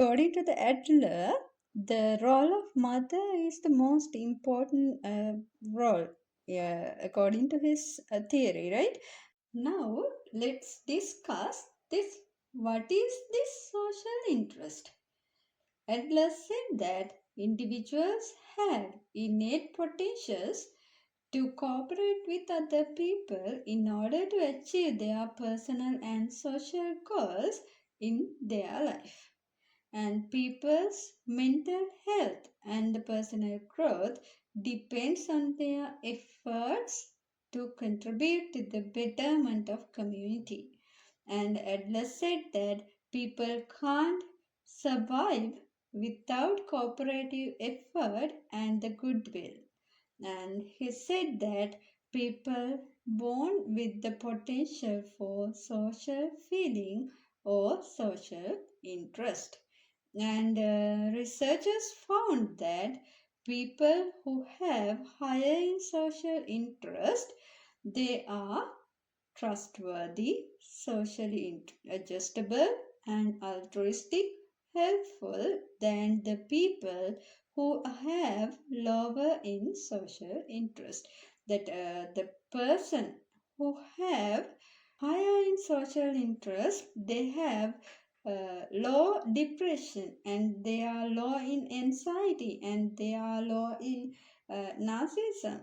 According to the Adler, the role of mother is the most important role, yeah, according to his theory, right? Now, let's discuss this. What is this social interest? Adler said that individuals have innate potentials to cooperate with other people in order to achieve their personal and social goals in their life. And people's mental health and personal growth depends on their efforts to contribute to the betterment of community. And Adler said that people can't survive without cooperative effort and the goodwill. And he said that people born with the potential for social feeling or social interest. And researchers found that people who have higher in social interest, they are trustworthy, socially adjustable, and altruistic, helpful than the people who have lower in social interest. That the person who have higher in social interest, they have low depression and they are low in anxiety and they are low in narcissism.